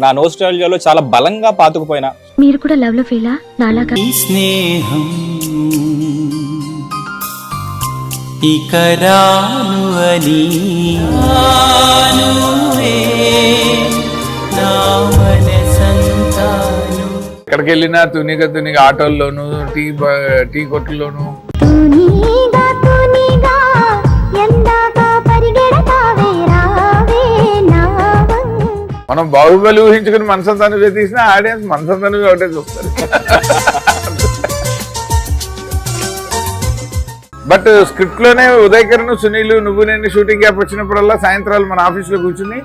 నా నోస్టాల్జియాలో చాలా బలంగా పాతుకుపోయిన మీరు కూడా లవ్ లో ఫెయిలా నాలాగా స్నేహం ఇక రాను అని నా మనసంతాను. ఎక్కడికి వెళ్ళినా తునిగా ఆటోల్లోను టీ కొట్టుల్లోను మనం బాహుబలి ఊహించుకుని మనసంతాను తీసిన ఆడియన్స్ మనసంతాను ఒకటే చూస్తారు. బట్ స్క్రిప్ట్ లోనే ఉదయకరణ్ సునీల్ నువ్వు నేను షూటింగ్ గ్యాప్ వచ్చినప్పుడల్లా సాయంత్రాలు మన ఆఫీస్ లో కూర్చుని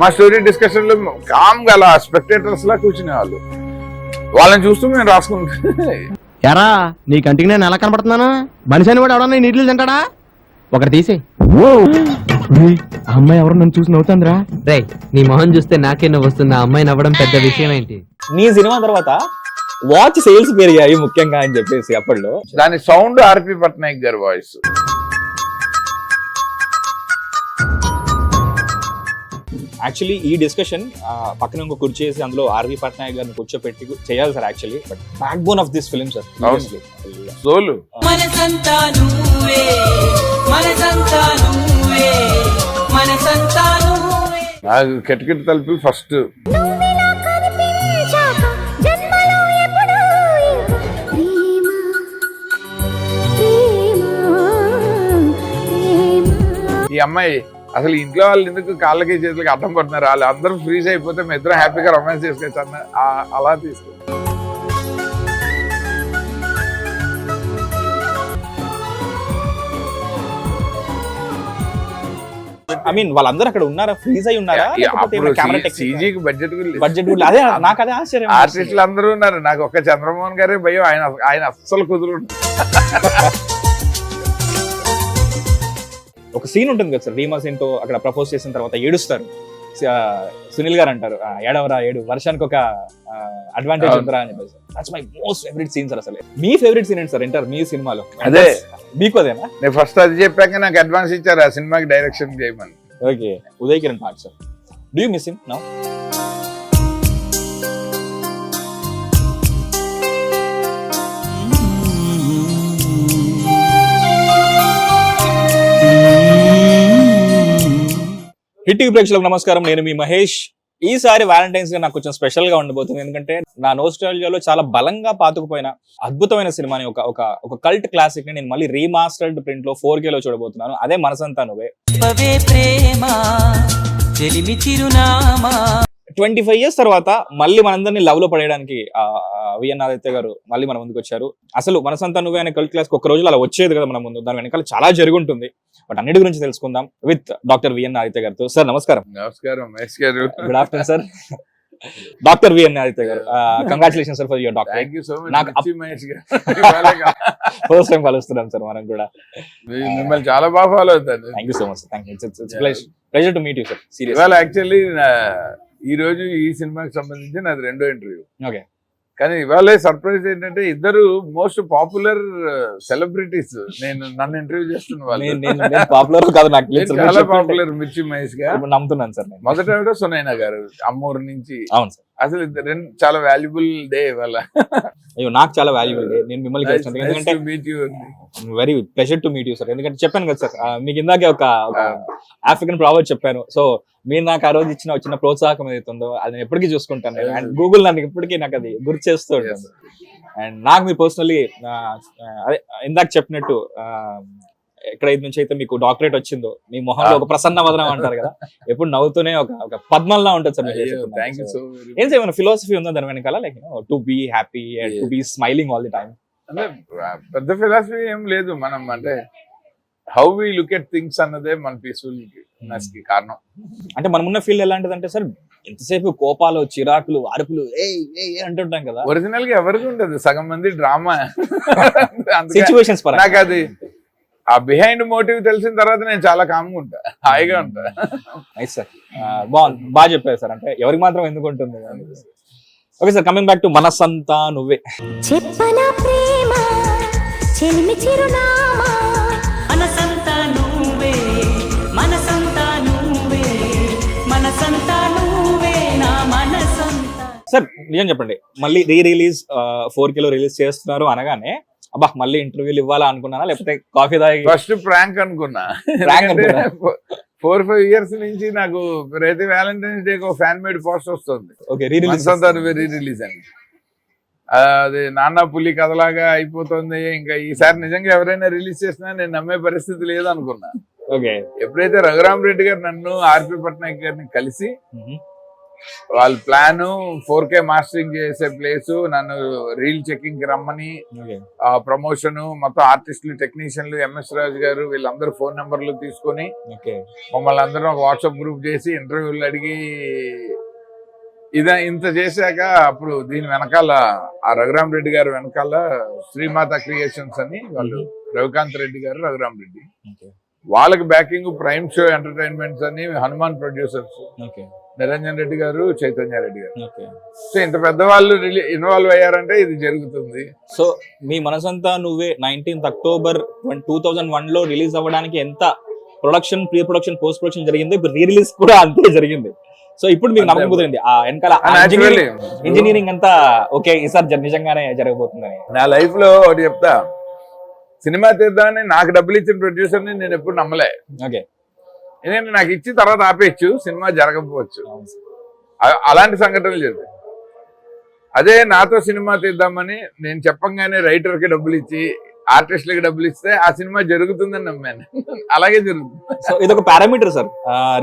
మా స్టోరీ డిస్కషన్ లో కామ్ గా అలా స్పెక్టేటర్స్ లా కూర్చునే వాళ్ళు. వాళ్ళని చూస్తూ మేము రాసుకుంటాం. ఎరా నీ కంటికి నేను ఎలా కనపడుతున్నాను? మనిషి అని కూడా ఎవడన్నా నీళ్ళు తింటాడా? ఒకటి తీసే. అమ్మాయి ఎవరు నన్ను చూసి నవ్వుతుందిరా. రే నీ మొహం చూస్తే నాకే నవ్వు వస్తుంది. ఆ అమ్మాయి నవ్వడం పెద్ద విషయం ఏంటి? నీ సినిమా తర్వాత వాచ్ సేల్స్ పెరిగాయి ముఖ్యంగా అని చెప్పేసి అప్పట్లో. దాని సౌండ్ ఆర్పి పట్నాయక్ గారి వాయిస్. యాక్చువల్లీ ఈ డిస్కషన్ పక్కన ఇంకో కుర్చేసి అందులో ఆర్వి పట్నాయక్ గారిని కూర్చోపెట్టి చేయాలి sir. Actually but back bone of this film sir. సోలు నాకు కెట్కెట్ తలుపు ఫస్ట్. ఈ అమ్మాయి అసలు ఇంట్లో వాళ్ళు ఎందుకు కాళ్ళకి చేతులకి అడ్డం పడుతున్నారు, వాళ్ళు అందరూ ఫ్రీజ్ అయిపోతే మేము ఇద్దరం హ్యాపీగా రొమాన్స్ చేసుకోవచ్చు అన్న అలా తీసుకు. ఐ మీన్ వాళ్ళందరూ అక్కడ ఉన్నారా? ఫ్రీజ్ అయి ఉన్నారా? సీజీకి బడ్జెట్ అదే నాకు అదే ఆశ్చర్యం. ఆర్టిస్టులు అందరూ ఉన్నారు. నాకు ఒక్క చంద్రమోహన్ గారే భయం. ఆయన అస్సలు కుదురు. ఒక సీన్ ఉంటుంది కదా సార్, రీమా సీన్ తో అక్కడ ప్రపోజ్ చేసిన తర్వాత ఏడుస్తారు. సునీల్ గారు అంటారు ఏడవరా ఏడు, వర్షానికి ఒక అడ్వాంటేజ్ ఉందిరా అని చెప్పేసి. That's my most favourite scene sir. అసలు మీ ఫేవరెట్ సీన్ ఏంటి సార్ ఎంటర్ మీ సినిమాలో? అదే మీకు అదేనా? నేను ఫస్ట్ అది చెప్పాక నాకు అడ్వాన్స్ ఇచ్చారు ఆ సినిమాకి డైరెక్షన్ చేయమని. Okay, Uday Kiran part sir. Do you miss him now? Hit TV ప్రేక్షకులకు నమస్కారం, నేను మీ మహేష్. ఈసారి వ్యాలంటైన్స్ డే నాకు కొంచెం స్పెషల్ గా ఉండబోతుంది. ఎందుకంటే నా నోస్టాల్జియాలో చాలా బలంగా పాతుకుపోయిన అద్భుతమైన సినిమాని ఒక కల్ట్ క్లాసిక్ ని నేను మళ్ళీ రీమాస్టర్డ్ ప్రింట్ లో 4K లో చూడబోతున్నాను. అదే మనసంతా నువ్వే. 25 years తర్వాత మళ్ళీ మనందరినీ లవ్ లో పడేయడానికి విఎన్ ఆదిత్య గారు మళ్ళీ మన ముందుకు వచ్చారు. అసలు మనసంతా నువ్వే అనే కల్ట్ క్లాస్ ఒక రోజులో అలా వచ్చేది కదా మన ముందు. దాని వెనకాల చాలా జరుగుంటుంది. బట్ అన్నిటి గురించి తెలుసుకుందాం విత్ డాక్టర్ విఎన్ ఆదిత్య గారితో. సార్ నమస్కారం. నమస్కారం మహేష్ గారు. Good afternoon sir. Doctor VN Aditya గారు, congratulation sir for your doctor. Thank you so much Mahesh గారు. ఫస్ట్ టైం కలుస్తున్నాం సార్ మనం కూడా. మిమ్మల్ని చాలా బాగా ఫాలో అవుతాను. Thank you so much. It's pleasure to meet you sir. Serious. ఇవాళ యాక్చువల్లీ ఈ రోజు ఈ సినిమాకి సంబంధించి నాది 2వ ఇంటర్వ్యూ. ఓకే. కానీ ఇవాళ సర్ప్రైజ్ ఏంటంటే ఇద్దరు మోస్ట్ పాపులర్ సెలబ్రిటీస్ నన్ను ఇంటర్వ్యూ చేస్తున్న వాళ్ళు. పాపులర్ కాదు, నాకు చాలా పాపులర్. మిర్చి మహేష్ గారు నమ్ముతున్నాను సార్. మొదట సునైనా గారు అమ్మూరు నుంచి. అవును సార్. అసలు రెండు చాలా వాల్యుబుల్ డే ఇవాళ. అయ్యో నాకు చాలా వాల్యుబుల్ డే. నేను మిమ్మల్ని very pleasure to meet you sir. ఎందుకంటే చెప్పాను కదా సార్ మీకు ఇందాకే ఒక ఆఫ్రికన్ ప్రావర్బ్ చెప్పాను. సో మీరు నాకు ఆ రోజు ఇచ్చిన చిన్న ప్రోత్సాహం ఏదైతుందో అది నేను ఎప్పటికీ చూసుకుంటాను. అండ్ గూగుల్ నన్ను ఇప్పటికీ నాకు అది గుర్తు చేస్తూ ఉంటాను. అండ్ నాకు మీ పర్సనల్లీ అదే ఇందాక చెప్పినట్టు ఎక్కడైతే నుంచి అయితే మీకు డాక్టరేట్ వచ్చిందో మీ మొహంలో ఒక ప్రసన్న వదనం అంటారు కదా, ఎప్పుడు నవ్వుతూనే ఒక పద్మంలా ఉంటుంది సార్. ఏం చేయమన్నా ఫిలాసఫీ ఉందో దాని వెనకాల? Like to be happy and to be smiling all the time. అంటే పెద్ద ఫిలాసఫీ ఏం లేదు. మనం అంటే how we look at things అన్నదే మన పీస్ఫుల్నెస్ కి కారణం. అంటే మనమున్న ఫీల్ ఎలాంటిదంటే సార్ ఎంతసేపు కోపాలు చిరాకులు అరుపులు ఏ అంటుంటాం కదా. ఒరిజినల్ గా ఎవరికి ఉండదు. సగం మంది డ్రామా సిచ్యువేషన్స్. నాకు అది ఆ బిహైండ్ మోటివ్ తెలిసిన తర్వాత నేను చాలా కామ్గా ఉంటా, హాయిగా ఉంటా. నైస్ సార్, బాగా చెప్పారు సార్. అంటే ఎవరికి మాత్రం ఎందుకు ఉంటుంది. Okay sir, coming back to మనసంతా నువ్వే. చెప్పనా ప్రేమ చెలిమి చిరునామా మనసంతా నువ్వే, మనసంతా నువ్వే, మనసంతా నువ్వే, నా మనస సార్ నిజం చెప్పండి, మళ్ళీ రిలీజ్ 4K లో రిలీజ్ చేస్తున్నారు అనగానే అబ్బా మళ్ళీ ఇంటర్వ్యూలు ఇవ్వాలా అనుకున్నానా, లేకపోతే కాఫీ తాగి ఫస్ట్ ప్రాంక్ అనుకున్నా. Prank అనుకున్నా. 4-5 years నుంచి నాకు ప్రతి వ్యాలంటైన్స్ డే ఒక ఫ్యాన్ మేడ్ పోస్ట్ వస్తుంది, okay re release re release అని. అది నాన్న పులి కథలాగా అయిపోతుంది. ఇంకా ఈసారి నిజంగా ఎవరైనా రిలీజ్ చేసినా నేను నమ్మే పరిస్థితి లేదు అనుకున్నా. ఓకే. ఎప్పుడైతే రఘురామ్ రెడ్డి గారు నన్ను ఆర్పి పట్నాయక్ గారిని కలిసి వాళ్ళ ప్లాన్ 4K మాస్టరింగ్ చేసే ప్లేస్, నన్ను రీల్ చెకింగ్ కి రమ్మని, ప్రమోషన్ మొత్తం ఆర్టిస్టులు, టెక్నీషియన్లు, MS రాజు గారు వీళ్ళందరూ ఫోన్ నెంబర్లు తీసుకొని మమ్మల్ని అందరం ఒక వాట్సాప్ గ్రూప్ చేసి ఇంటర్వ్యూలు అడిగి ఇంత చేశాక అప్పుడు దీని వెనకాల ఆ రఘురామ్ రెడ్డి గారు వెనకాల శ్రీమాత క్రియేషన్స్ అని వాళ్ళు రవికాంత్ రెడ్డి గారు, రఘురామ్ రెడ్డి, వాళ్ళకి బ్యాకింగ్ ప్రైమ్ షో ఎంటర్టైన్మెంట్స్ అని హనుమాన్ ప్రొడ్యూసర్స్, నిరంజన్ రెడ్డి గారు, చైతన్య రెడ్డి గారు. సో ఇంత పెద్దవాళ్ళు ఇన్వాల్వ్ అయ్యారంటే ఇది జరుగుతుంది. సో మీ మనసంతా నువ్వే 19th October 2001 లో రిలీజ్ అవ్వడానికి ఎంత production, pre production, post production జరిగింది, ఇప్పుడు రీ రిలీజ్ కూడా అంతే జరిగింది. సో ఇప్పుడు మీకు నమ్మకం కుదిరింది ఆ వెనకాల ఇంజనీరింగ్ అంతా ఓకే ఈసారి నిజంగానే జరగబోతుందని. నా లైఫ్ లో ఒకటి చెప్తా, సినిమా తీద్దామని నాకు డబ్బులు ఇచ్చిన ప్రొడ్యూసర్ ని నేను ఎప్పుడు నమ్మలే. ఓకే. ఎందుకంటే నాకు ఇచ్చి తర్వాత ఆపేయచ్చు, సినిమా జరగకపోవచ్చు, అలాంటి సంఘటనలు జరిగాయి. అదే నాతో సినిమా తీద్దామని నేను చెప్పంగానే రైటర్ కి డబ్బులు ఇచ్చి ఆర్టిస్టులకి డబ్బులు ఇస్తే ఆ సినిమా జరుగుతుందని నమ్మాను. అలాగే జరుగుతుంది. సో ఇదొక పారామీటర్ సార్.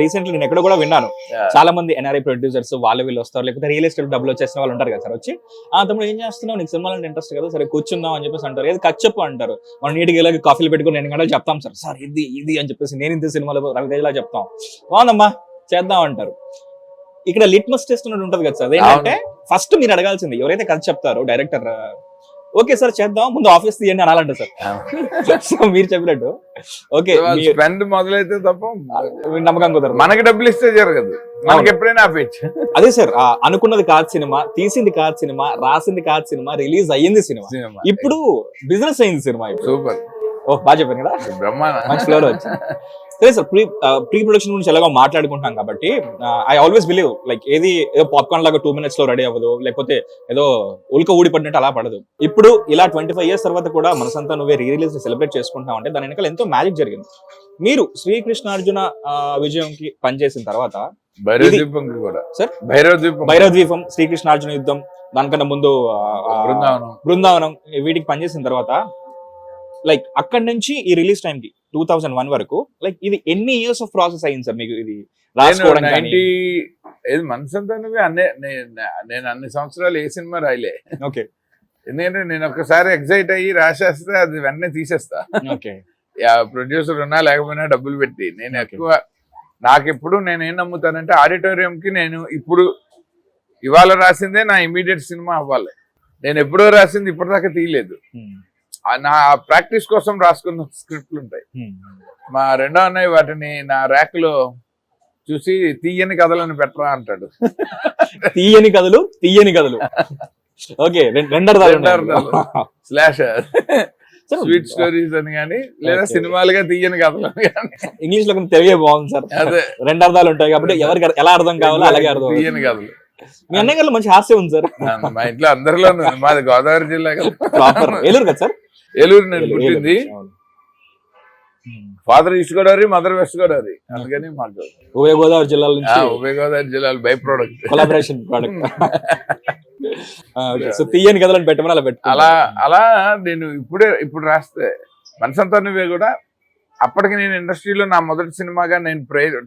రీసెంట్లీ నేను ఎక్కడ కూడా విన్నాను, చాలా మంది NRI ప్రొడ్యూసర్స్ వీళ్ళు వస్తారు, లేకపోతే రియల్ ఎస్టేట్ డబ్బులు వచ్చేసిన వాళ్ళు ఉంటారు కదా సార్, వచ్చి తమ్ముడు ఏం చేస్తున్నావు, నీకు సినిమాలు అంటే ఇంట్రెస్ట్ కదా, సరే కూర్చుందాం అని చెప్పేసి అంటారు. ఏది కచ్చప్పు అంటారు, మనం నీటికి వెళ్ళి కాఫీలు పెట్టుకుని 2 గంటలు చెప్తాం సార్ ఇది ఇది అని చెప్పేసి, నేను ఇంత సినిమాలో రవితేజలా చెప్తాం, బాగుందమ్మా చేద్దాం అంటారు. ఇక్కడ లిట్మస్ టెస్ట్ ఉన్నట్టు ఉంటది కదా సార్. ఏంటంటే ఫస్ట్ మీరు అడగాల్సింది, ఎవరైతే కథ చెప్తారో డైరెక్టర్, ఓకే సార్ చేద్దాం, ముందు ఆఫీస్ తీయండి అనాలంట సార్. సో మీరు చెప్పినట్టు ఓకే స్పెండ్ మొదలైతే తప్ప నమ్మకం కుదరదు, మనకి డబ్బులు ఇస్తే జరగదు, మనకి ఎప్పుడైనా ఆపేయచ్చు. అదే సార్, అనుకున్నది కాదు సినిమా, తీసింది కాదు సినిమా, రాసింది కాదు సినిమా, రిలీజ్ అయ్యింది సినిమా, ఇప్పుడు బిజినెస్ అయింది సినిమా. సూపర్. ఓ బాగా చెప్పాను కదా, బ్రహ్మాండ మంచి ఫ్లోర్ వచ్చింది. సరే సార్, ప్రీ ప్రొడక్షన్ గురించి ఎలాగో మాట్లాడుకుంటాం కాబట్టి ఐ ఆల్వేస్ బిలీవ్ లైక్ ఏదో పాప్కార్న్ లాగా 2 minutes లో రెడీ అవ్వదు, లేకపోతే ఏదో ఉల్క ఊడిపడినట్టు అలా పడదు. ఇప్పుడు ఇలా 25 years తర్వాత కూడా మనసంతా నువ్వే రీ రిలీజ్ సెలబ్రేట్ చేసుకుంటావు అంటే దాని వెనకాల ఎంతో మ్యాజిక్ జరిగింది. మీరు శ్రీకృష్ణార్జున విజయంకి పనిచేసిన తర్వాత భైరవ ద్వీపం, శ్రీకృష్ణార్జున యుద్ధం, దానికన్నా ముందు బృందావనం వీటికి పనిచేసిన తర్వాత లైక్ అక్కడి నుంచి ఈ రిలీజ్ టైం కి 2001 వరకు లైక్ ఇది ఎన్ని ఇయర్స్ ఆఫ్ ప్రాసెస్ అయింది సార్ మీకు ఇది రాసుకోవడానికి? మనసంతా నేను అన్ని సంవత్సరాలు ఏ సినిమా రాయలే. ఓకే. ఎందుకంటే నేను ఒక్కసారి ఎగ్జైట్ అయ్యి రాసేస్తే అది వెంటనే తీసేస్తా. ఓకే. ప్రొడ్యూసర్ ఉన్నా లేకపోయినా డబ్బులు పెట్టి నేను ఎక్కువ నాకెప్పుడు నేను ఏం నమ్ముతానంటే ఆడిటోరియం కి నేను ఇప్పుడు ఇవాళ రాసిందే నా ఇమీడియట్ సినిమా అవ్వాలి. నేను ఎప్పుడో రాసింది ఇప్పటిదాకా తీయలేదు. నా ప్రాక్టీస్ కోసం రాసుకున్న స్క్రిప్ట్లు ఉంటాయి. మా రెండో అన్నయ్య వాటిని నా ర్యాక్ లో చూసి తీయని కథలను పెట్టరా అంటాడు. తీయని కథలు ఓకే, స్లాష్ స్వీట్ స్టోరీస్ అని కానీ లేదా సినిమాలుగా తీయని కథలు కానీ. ఇంగ్లీష్ లో తెలియ బాగుంది సార్. అదే 2 అర్థాలు ఉంటాయి కాబట్టి ఎవరికి ఎలా అర్థం కావాలో అలాగే అర్థం. తీయని కథలు. మీ అన్నయ్య గారు మంచి హాస్యం ఉంది సార్. మా ఇంట్లో అందరిలోనూ. మాది గోదావరి జిల్లా కదా, ఏలూరు కదా సార్. ఏలూరు నేను పుట్టింది. Father east Godavari, mother west Godavari. అందుకని మాకు ఉభయ గోదావరి జిల్లాల నుంచి ఉభయ గోదావరి జిల్లాలు by product collaboration product. So తీయని కథలను పెట్టమని అలా పెట్టు. అలా నేను ఇప్పుడు రాస్తే మనసంతా నువ్వే కూడా అప్పటికి నేను ఇండస్ట్రీలో నా మొదటి సినిమాగా నేను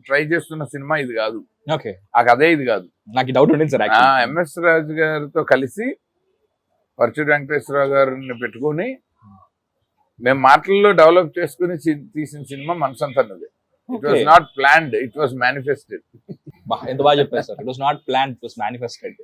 ట్రై చేస్తున్న సినిమా ఇది కాదు. ఓకే. ఆ కథే ఇది కాదు. నాకు డౌట్ ఉండింది సార్. MS రాజు గారితో కలిసి పరచూరి వెంకటేశ్వరరావు గారిని పెట్టుకుని మేము మాటల్లో డెవలప్ చేసుకుని తీసిన సినిమా Manasantha Nuvve. It was not planned, it was manifested. ఎంత బాగా చెప్పారు sir. It was not planned, it was manifested.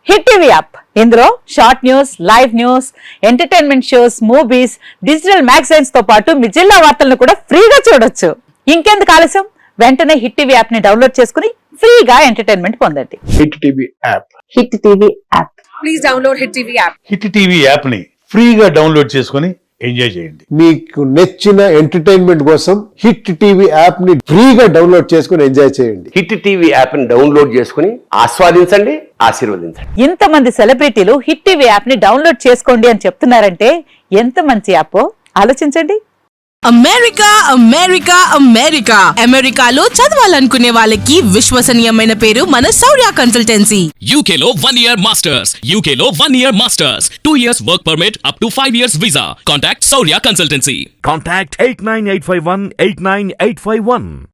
Hit TV app, ఇందులో short news, live news, entertainment shows, movies, digital magazines తో పాటు మీ జిల్లా వార్తలను కూడా ఫ్రీగా చూడొచ్చు. ఇంకెందుకు ఆలస్యం, వెంటనే హిట్ టీవీ యాప్ ని డౌన్లోడ్ చేసుకుని ఫ్రీగా ఎంటర్టైన్మెంట్ పొందండి. Hit TV app. Hit TV app. Please download hit TV app. Hit TV app ని ఫ్రీగా డౌన్లోడ్ చేసుకుని ఎంజాయ్ చేయండి. మీకు నచ్చిన ఎంటర్టైన్మెంట్ కోసం హిట్ టీవీ యాప్ ని ఫ్రీగా డౌన్లోడ్ చేసుకుని ఎంజాయ్ చేయండి. హిట్ టీవీ యాప్ ని డౌన్లోడ్ చేసుకుని ఆస్వాదించండి, ఆశీర్వదించండి. ఇంతమంది సెలబ్రిటీలు హిట్ టీవీ యాప్ ని డౌన్లోడ్ చేసుకోండి అని చెప్తున్నారంటే ఎంత మంచి యాప్ ఆలోచించండి. అమెరికా అమెరికా అమెరికా అమెరికాలో చదవాలనుకునే వాళ్ళకి విశ్వసనీయమైన పేరు మన శౌర్య కన్సల్టెన్సీ. UK లో 1 year masters, UK లో 1 year masters, 2 years work permit up to 5 years visa. Contact Saurya Consultancy. Contact 89851 89851.